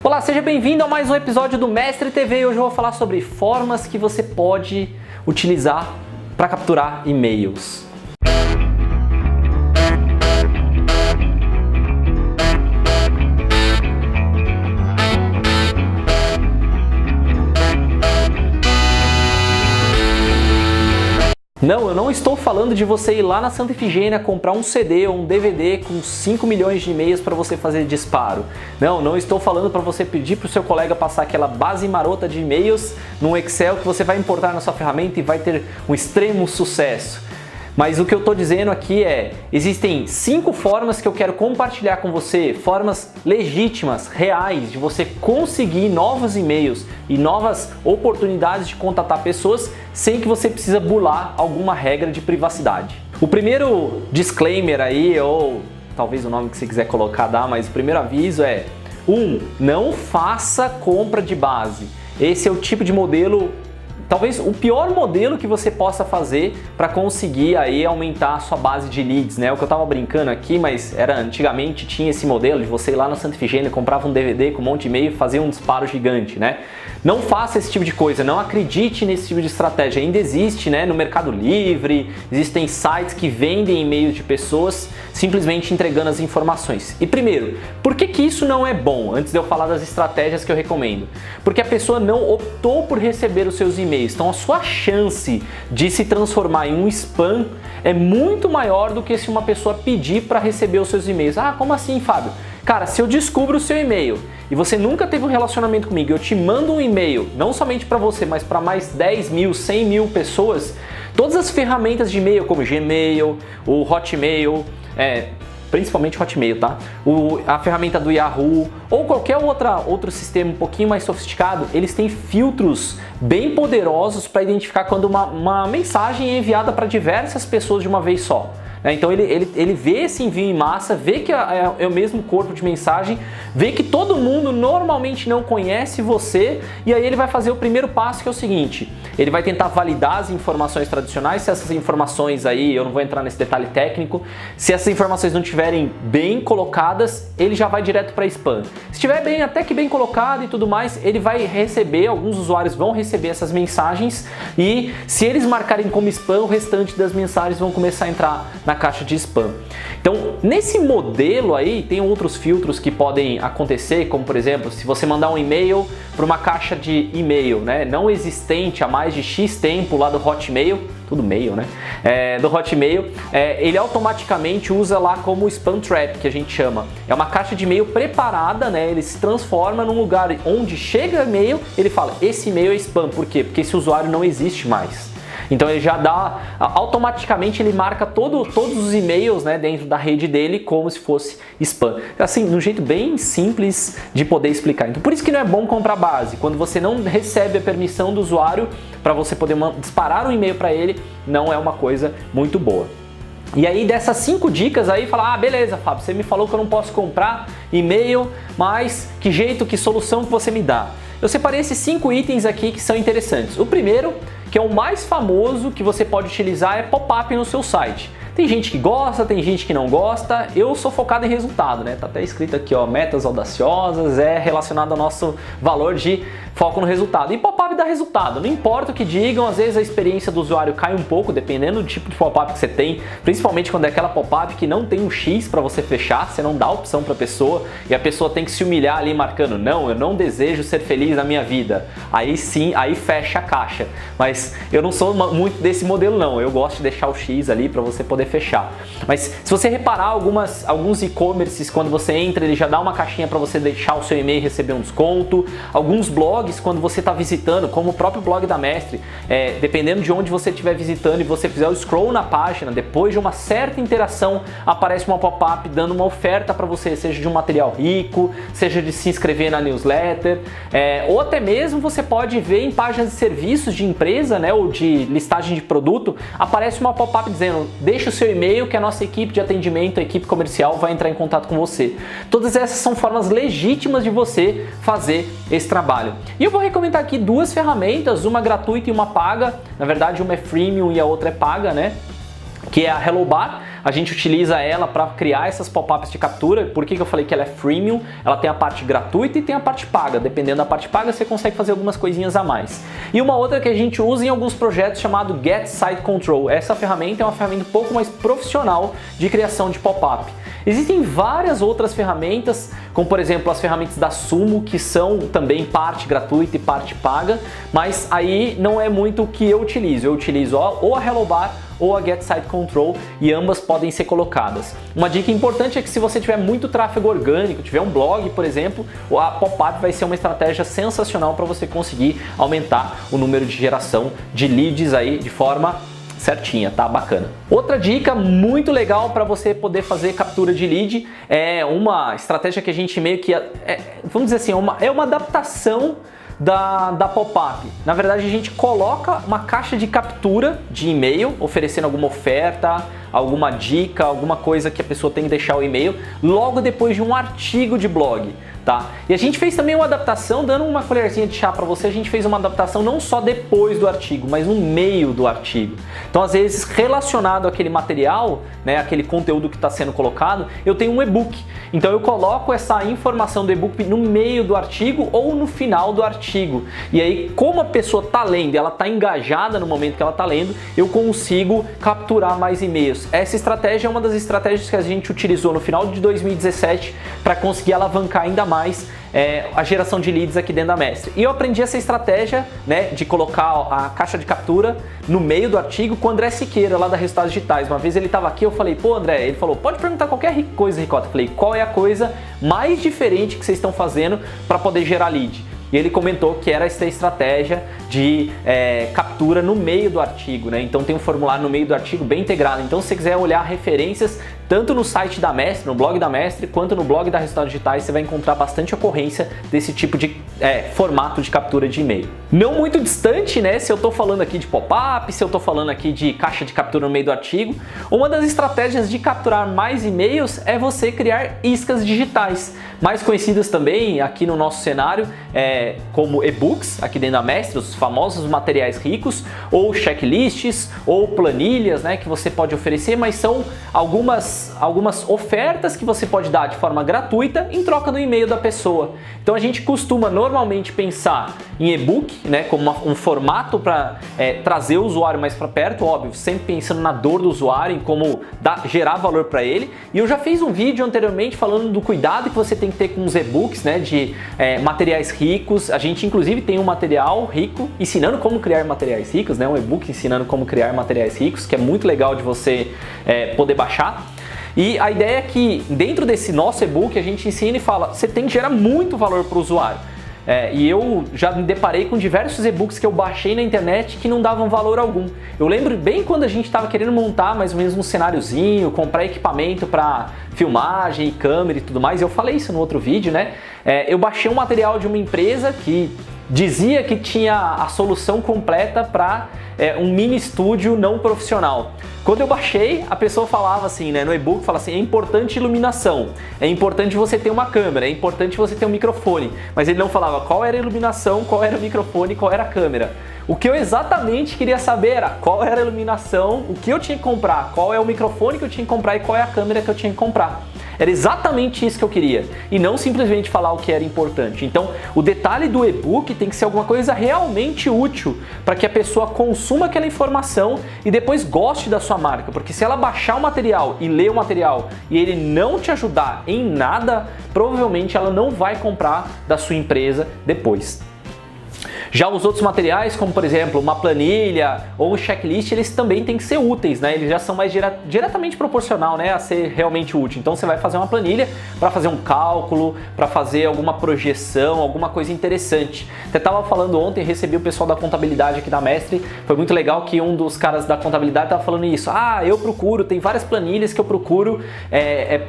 Olá, seja bem-vindo a mais um episódio do Mestre TV e hoje eu vou falar sobre formas que você pode utilizar para capturar e-mails. Não, eu não estou falando de você ir lá na Santa Efigênia comprar um CD ou um DVD com 5 milhões de e-mails para você fazer disparo. Não estou falando para você pedir para o seu colega passar aquela base marota de e-mails num Excel que você vai importar na sua ferramenta e vai ter um extremo sucesso. Mas o que eu estou dizendo aqui existem 5 formas que eu quero compartilhar com você, formas legítimas, reais, de você conseguir novos e-mails e novas oportunidades de contatar pessoas sem que você precisa burlar alguma regra de privacidade. O primeiro disclaimer aí, ou talvez o nome que você quiser colocar, mas o primeiro aviso é: não faça compra de base. Esse é o tipo de modelo, talvez o pior modelo que você possa fazer para conseguir aí aumentar a sua base de leads, né? O que eu tava brincando aqui, mas antigamente tinha esse modelo de você ir lá na Santa Efigênia, comprava um DVD com um monte de e-mail e fazia um disparo gigante, né? Não faça esse tipo de coisa, não acredite nesse tipo de estratégia. Ainda existe, né, no Mercado Livre, existem sites que vendem e-mails de pessoas simplesmente entregando as informações. E primeiro, por que isso não é bom? Antes de eu falar das estratégias que eu recomendo. Porque a pessoa não optou por receber os seus e-mails. Então a sua chance de se transformar em um spam é muito maior do que se uma pessoa pedir para receber os seus e-mails. Ah, como assim, Fábio? Cara, se eu descubro o seu e-mail e você nunca teve um relacionamento comigo, eu te mando um e-mail, não somente para você, mas para mais 10 mil, 100 mil pessoas, todas as ferramentas de e-mail, como Gmail, o Hotmail, principalmente Hotmail, tá? A ferramenta do Yahoo ou qualquer outro sistema um pouquinho mais sofisticado, eles têm filtros bem poderosos para identificar quando uma mensagem é enviada para diversas pessoas de uma vez só. Então ele vê esse envio em massa, vê que é o mesmo corpo de mensagem, vê que todo mundo normalmente não conhece você e aí ele vai fazer o primeiro passo, que é o seguinte: ele vai tentar validar as informações tradicionais. Se essas informações aí, eu não vou entrar nesse detalhe técnico, se essas informações não estiverem bem colocadas, ele já vai direto para spam. Se estiver até que bem colocado e tudo mais, ele vai receber, alguns usuários vão receber essas mensagens e se eles marcarem como spam, o restante das mensagens vão começar a entrar na caixa de spam. Então, nesse modelo aí, tem outros filtros que podem acontecer, como por exemplo, se você mandar um e-mail para uma caixa de e-mail, né, não existente há mais de X tempo lá do Hotmail, tudo mail, né, do Hotmail, ele automaticamente usa lá como spam trap, que a gente chama. É uma caixa de e-mail preparada, né, ele se transforma num lugar onde chega e-mail, ele fala, esse e-mail é spam. Por quê? Porque esse usuário não existe mais. Então ele já dá, automaticamente ele marca todos os e-mails, né, dentro da rede dele como se fosse spam. Assim, de um jeito bem simples de poder explicar. Então por isso que não é bom comprar base. Quando você não recebe a permissão do usuário para você poder disparar um e-mail para ele, não é uma coisa muito boa. E aí dessas 5 dicas aí, fala, beleza, Fábio, você me falou que eu não posso comprar e-mail, mas que jeito, que solução que você me dá? Eu separei esses 5 itens aqui que são interessantes. O primeiro, que é o mais famoso que você pode utilizar, é pop-up no seu site. Tem gente que gosta, tem gente que não gosta. Eu sou focado em resultado, né? Tá até escrito aqui, ó, metas audaciosas, relacionado ao nosso valor de foco no resultado. E pop-up dá resultado, não importa o que digam, às vezes a experiência do usuário cai um pouco, dependendo do tipo de pop-up que você tem, principalmente quando é aquela pop-up que não tem um X para você fechar, você não dá opção para a pessoa e a pessoa tem que se humilhar ali marcando, não, eu não desejo ser feliz na minha vida. Aí sim, aí fecha a caixa. Mas eu não sou muito desse modelo não, eu gosto de deixar o X ali para você poder fechar. Mas se você reparar alguns e-commerces, quando você entra, ele já dá uma caixinha para você deixar o seu e-mail e receber um desconto. Alguns blogs, quando você está visitando, como o próprio blog da Mestre, dependendo de onde você estiver visitando e você fizer o scroll na página, depois de uma certa interação, aparece uma pop-up dando uma oferta para você, seja de um material rico, seja de se inscrever na newsletter, ou até mesmo você pode ver em páginas de serviços de empresa, né, ou de listagem de produto, aparece uma pop-up dizendo, deixa o seu e-mail que a nossa equipe de atendimento, a equipe comercial vai entrar em contato com você. Todas essas são formas legítimas de você fazer esse trabalho. E eu vou recomendar aqui 2 ferramentas, uma gratuita e uma paga. Na verdade, uma é freemium e a outra é paga, né? que é a HelloBar. A gente utiliza ela para criar essas pop-ups de captura. Por que eu falei que ela é freemium? Ela tem a parte gratuita e tem a parte paga. Dependendo da parte paga, você consegue fazer algumas coisinhas a mais. E uma outra que a gente usa em alguns projetos chamado Get Site Control. Essa ferramenta é uma ferramenta um pouco mais profissional de criação de pop-up. Existem várias outras ferramentas, como por exemplo as ferramentas da Sumo, que são também parte gratuita e parte paga, mas aí não é muito o que eu utilizo. Eu utilizo ou a HelloBar ou a Get Site Control e ambas podem ser colocadas. Uma dica importante é que se você tiver muito tráfego orgânico, tiver um blog, por exemplo, a pop-up vai ser uma estratégia sensacional para você conseguir aumentar o número de geração de leads aí de forma certinha, tá? Bacana. Outra dica muito legal para você poder fazer captura de lead é uma estratégia que a gente meio que, vamos dizer assim, é uma adaptação da pop-up. Na verdade, a gente coloca uma caixa de captura de e-mail, oferecendo alguma oferta, alguma dica, alguma coisa que a pessoa tem que deixar o e-mail, logo depois de um artigo de blog. Tá? E a gente fez também uma adaptação, dando uma colherzinha de chá para você, a gente fez uma adaptação não só depois do artigo, mas no meio do artigo. Então, às vezes, relacionado àquele material, né, aquele conteúdo que está sendo colocado, eu tenho um e-book. Então, eu coloco essa informação do e-book no meio do artigo ou no final do artigo. E aí, como a pessoa está lendo, ela está engajada no momento que ela está lendo, eu consigo capturar mais e-mails. Essa estratégia é uma das estratégias que a gente utilizou no final de 2017 para conseguir alavancar ainda mais a geração de leads aqui dentro da Mestre. E eu aprendi essa estratégia, né, de colocar a caixa de captura no meio do artigo com o André Siqueira, lá da Resultados Digitais. Uma vez ele estava aqui, eu falei, pô André, ele falou, pode perguntar qualquer coisa, Ricota. Eu falei, qual é a coisa mais diferente que vocês estão fazendo para poder gerar lead? E ele comentou que era essa estratégia de captura no meio do artigo, né? Então tem um formulário no meio do artigo bem integrado. Então se você quiser olhar referências tanto no site da Mestre, no blog da Mestre, quanto no blog da Resultados Digitais, você vai encontrar bastante ocorrência desse tipo de formato de captura de e-mail. Não muito distante, né? Se eu estou falando aqui de pop-up, se eu estou falando aqui de caixa de captura no meio do artigo, uma das estratégias de capturar mais e-mails é você criar iscas digitais, mais conhecidas também aqui no nosso cenário como e-books, aqui dentro da Mestre, os famosos materiais ricos, ou checklists, ou planilhas, né, que você pode oferecer, mas são algumas ofertas que você pode dar de forma gratuita em troca do e-mail da pessoa. Então a gente costuma normalmente pensar em e-book, né, como um formato para trazer o usuário mais para perto, óbvio, sempre pensando na dor do usuário, em como gerar valor para ele. E eu já fiz um vídeo anteriormente falando do cuidado que você tem que ter com os e-books, né, de materiais ricos. A gente inclusive tem um material rico ensinando como criar materiais ricos, né, um e-book ensinando como criar materiais ricos, que é muito legal de você poder baixar. E a ideia é que dentro desse nosso e-book a gente ensina e fala, você tem que gerar muito valor para o usuário. E eu já me deparei com diversos e-books que eu baixei na internet que não davam valor algum. Eu lembro bem quando a gente estava querendo montar mais ou menos um cenáriozinho, comprar equipamento para filmagem, câmera e tudo mais. Eu falei isso no outro vídeo, né? Eu baixei um material de uma empresa que dizia que tinha a solução completa para um mini estúdio não profissional. Quando eu baixei, a pessoa falava assim, né, no e-book, fala assim, é importante iluminação, é importante você ter uma câmera, é importante você ter um microfone, mas ele não falava qual era a iluminação, qual era o microfone, qual era a câmera. O que eu exatamente queria saber era qual era a iluminação, o que eu tinha que comprar, qual é o microfone que eu tinha que comprar e qual é a câmera que eu tinha que comprar. Era exatamente isso que eu queria, e não simplesmente falar o que era importante. Então, o detalhe do e-book tem que ser alguma coisa realmente útil para que a pessoa consuma aquela informação e depois goste da sua marca, porque se ela baixar o material e ler o material e ele não te ajudar em nada, provavelmente ela não vai comprar da sua empresa depois. Já os outros materiais, como por exemplo uma planilha ou um checklist, eles também têm que ser úteis, né? Eles já são mais diretamente proporcional, né, a ser realmente útil. Então você vai fazer uma planilha para fazer um cálculo, para fazer alguma projeção, alguma coisa interessante. Até estava falando ontem, recebi o pessoal da contabilidade aqui da Mestre, foi muito legal que um dos caras da contabilidade estava falando isso. Eu procuro, tem várias planilhas que eu procuro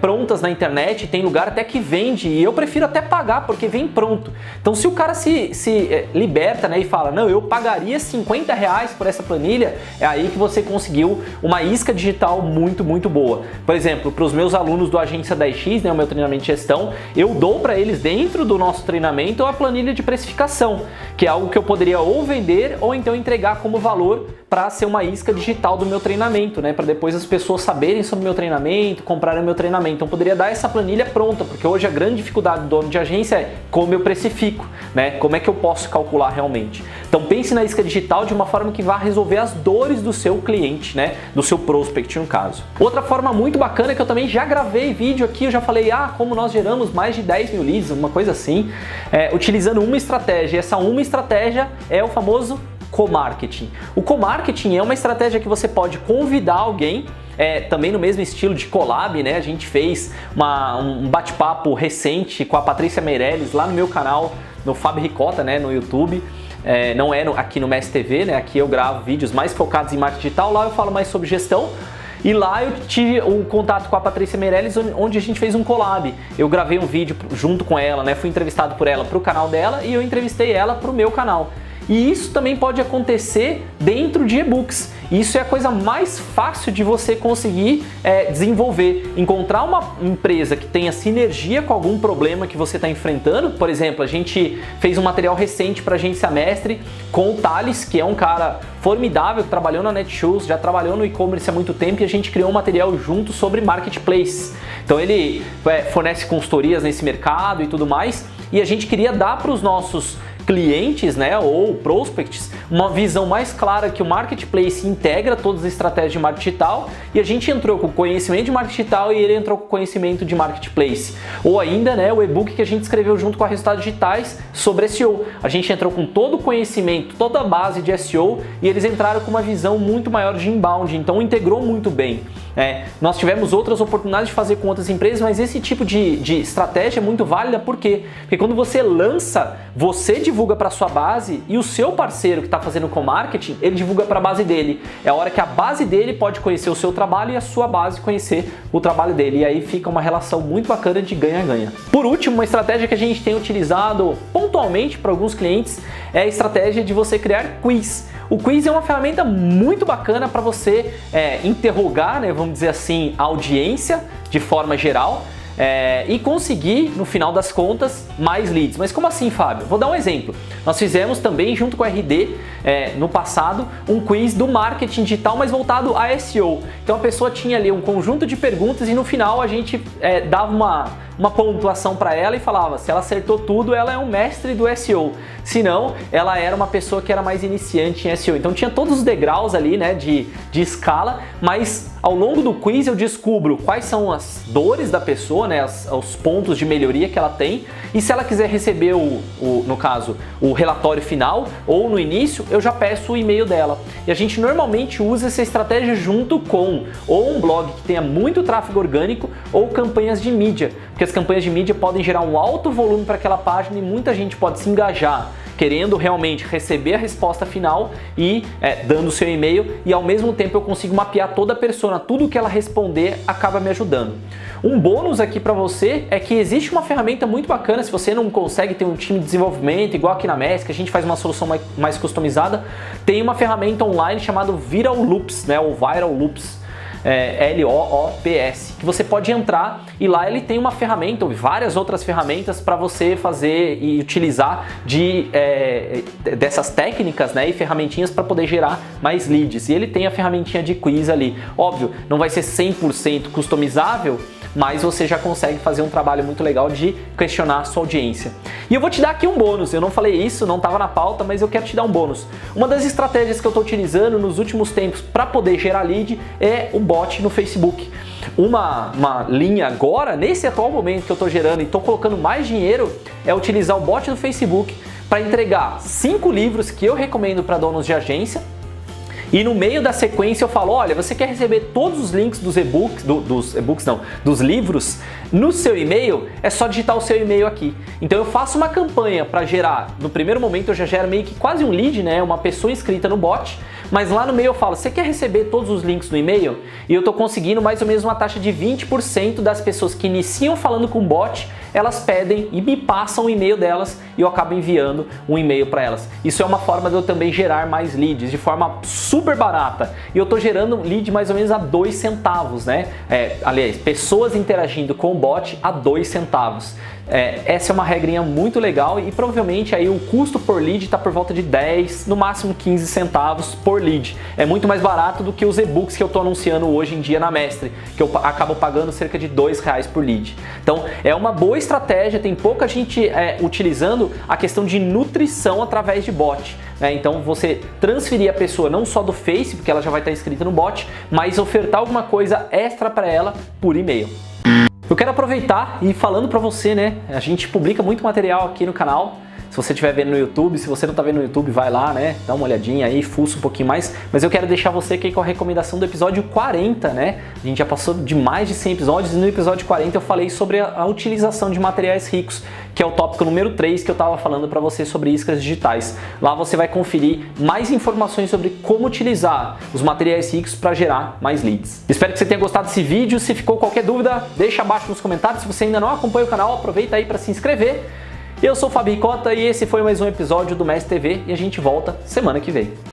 prontas na internet, tem lugar até que vende e eu prefiro até pagar porque vem pronto. Então se o cara se liberta oferta, né, e fala, não, eu pagaria R$50 por essa planilha, é aí que você conseguiu uma isca digital muito, muito boa. Por exemplo, para os meus alunos do Agência 10X, né, o meu treinamento de gestão, eu dou para eles dentro do nosso treinamento a planilha de precificação, que é algo que eu poderia ou vender ou então entregar como valor para ser uma isca digital do meu treinamento, né? Para depois as pessoas saberem sobre o meu treinamento, comprarem o meu treinamento. Então, eu poderia dar essa planilha pronta, porque hoje a grande dificuldade do dono de agência é como eu precifico, né? Como é que eu posso calcular realmente? Então, pense na isca digital de uma forma que vá resolver as dores do seu cliente, né? Do seu prospect, no caso. Outra forma muito bacana que eu também já gravei vídeo aqui, eu já falei, como nós geramos mais de 10 mil leads, uma coisa assim, utilizando uma estratégia. Essa uma estratégia é o famoso co-marketing. O co-marketing é uma estratégia que você pode convidar alguém, também no mesmo estilo de collab, né? A gente fez um bate-papo recente com a Patrícia Meirelles lá no meu canal, no Fábio Ricota, né? No YouTube. Não é aqui no Mestre TV, né? Aqui eu gravo vídeos mais focados em marketing digital, lá eu falo mais sobre gestão. E lá eu tive um contato com a Patrícia Meirelles, onde a gente fez um collab. Eu gravei um vídeo junto com ela, né? Fui entrevistado por ela para o canal dela e eu entrevistei ela para o meu canal. E isso também pode acontecer dentro de e-books. Isso é a coisa mais fácil de você conseguir desenvolver. Encontrar uma empresa que tenha sinergia com algum problema que você está enfrentando. Por exemplo, a gente fez um material recente para a Agência Mestre com o Thales, que é um cara formidável, que trabalhou na Netshoes, já trabalhou no e-commerce há muito tempo, e a gente criou um material junto sobre marketplace. Então ele fornece consultorias nesse mercado e tudo mais, e a gente queria dar para os nossos clientes, né, ou prospects, uma visão mais clara que o marketplace integra todas as estratégias de marketing digital, e a gente entrou com conhecimento de marketing digital e ele entrou com conhecimento de marketplace. Ou ainda, né, o e-book que a gente escreveu junto com a Resultados Digitais sobre SEO. A gente entrou com todo o conhecimento, toda a base de SEO, e eles entraram com uma visão muito maior de inbound, então integrou muito bem. Nós tivemos outras oportunidades de fazer com outras empresas, mas esse tipo de estratégia é muito válida. Por quê? Porque quando você lança, você divulga para sua base e o seu parceiro que está fazendo com marketing, ele divulga para a base dele. É a hora que a base dele pode conhecer o seu trabalho e a sua base conhecer o trabalho dele. E aí fica uma relação muito bacana de ganha-ganha. Por último, uma estratégia que a gente tem utilizado pontualmente para alguns clientes é a estratégia de você criar quiz. O quiz é uma ferramenta muito bacana para você interrogar, né, vamos dizer assim, a audiência de forma geral e conseguir, no final das contas, mais leads. Mas como assim, Fábio? Vou dar um exemplo. Nós fizemos também, junto com a RD, no passado, um quiz do marketing digital, mas voltado a SEO. Então a pessoa tinha ali um conjunto de perguntas e no final a gente dava uma pontuação para ela e falava, se ela acertou tudo, ela é um mestre do SEO. Se não, ela era uma pessoa que era mais iniciante em SEO. Então tinha todos os degraus ali, né, de escala, mas ao longo do quiz eu descubro quais são as dores da pessoa, né, os pontos de melhoria que ela tem, e se ela quiser receber no caso, o relatório final ou no início, eu já peço o e-mail dela. E a gente normalmente usa essa estratégia junto com ou um blog que tenha muito tráfego orgânico ou campanhas de mídia, porque as campanhas de mídia podem gerar um alto volume para aquela página e muita gente pode se engajar querendo realmente receber a resposta final e dando o seu e-mail, e ao mesmo tempo eu consigo mapear toda a persona, tudo que ela responder acaba me ajudando. Um bônus aqui para você é que existe uma ferramenta muito bacana, se você não consegue ter um time de desenvolvimento igual aqui na MESC, que a gente faz uma solução mais customizada, tem uma ferramenta online chamada Viral Loops, né, ou Viral Loops. LOOPS, que você pode entrar e lá ele tem uma ferramenta ou várias outras ferramentas para você fazer e utilizar dessas técnicas, né, e ferramentinhas para poder gerar mais leads. E ele tem a ferramentinha de quiz ali. Óbvio, não vai ser 100% customizável, mas você já consegue fazer um trabalho muito legal de questionar a sua audiência. E eu vou te dar aqui um bônus, eu não falei isso, não estava na pauta, mas eu quero te dar um bônus. Uma das estratégias que eu estou utilizando nos últimos tempos para poder gerar lead é o bot no Facebook. Uma linha agora, nesse atual momento que eu estou gerando e estou colocando mais dinheiro, é utilizar o bot do Facebook para entregar 5 livros que eu recomendo para donos de agência. E no meio da sequência eu falo, olha, você quer receber todos os links dos dos livros no seu e-mail? É só digitar o seu e-mail aqui. Então eu faço uma campanha para gerar, no primeiro momento eu já gero meio que quase um lead, né, uma pessoa inscrita no bot, mas lá no meio eu falo, você quer receber todos os links no e-mail? E eu estou conseguindo mais ou menos uma taxa de 20% das pessoas que iniciam falando com o bot, elas pedem e me passam o e-mail delas e eu acabo enviando um e-mail para elas. Isso é uma forma de eu também gerar mais leads de forma super barata. E eu estou gerando lead mais ou menos a 2 centavos, né? Aliás, pessoas interagindo com o bot a 2 centavos. Essa é uma regrinha muito legal e provavelmente aí o custo por lead está por volta de 10, no máximo 15 centavos por lead. É muito mais barato do que os e-books que eu estou anunciando hoje em dia na Mestre, que eu acabo pagando cerca de R$2 por lead. Então é uma boa estratégia, tem pouca gente utilizando a questão de nutrição através de bot. Então você transferir a pessoa não só do Face, porque ela já vai estar inscrita no bot, mas ofertar alguma coisa extra para ela por e-mail. Eu quero aproveitar e falando para você, né? A gente publica muito material aqui no canal. Se você estiver vendo no YouTube, se você não está vendo no YouTube, vai lá, né? Dá uma olhadinha aí, fuça um pouquinho mais. Mas eu quero deixar você aqui com a recomendação do episódio 40, né? A gente já passou de mais de 100 episódios e no episódio 40 eu falei sobre a utilização de materiais ricos, que é o tópico número 3 que eu estava falando para você sobre iscas digitais. Lá você vai conferir mais informações sobre como utilizar os materiais ricos para gerar mais leads. Espero que você tenha gostado desse vídeo. Se ficou qualquer dúvida, deixa abaixo nos comentários. Se você ainda não acompanha o canal, aproveita aí para se inscrever. Eu sou o Fábio Ricota e esse foi mais um episódio do Mestre TV e a gente volta semana que vem.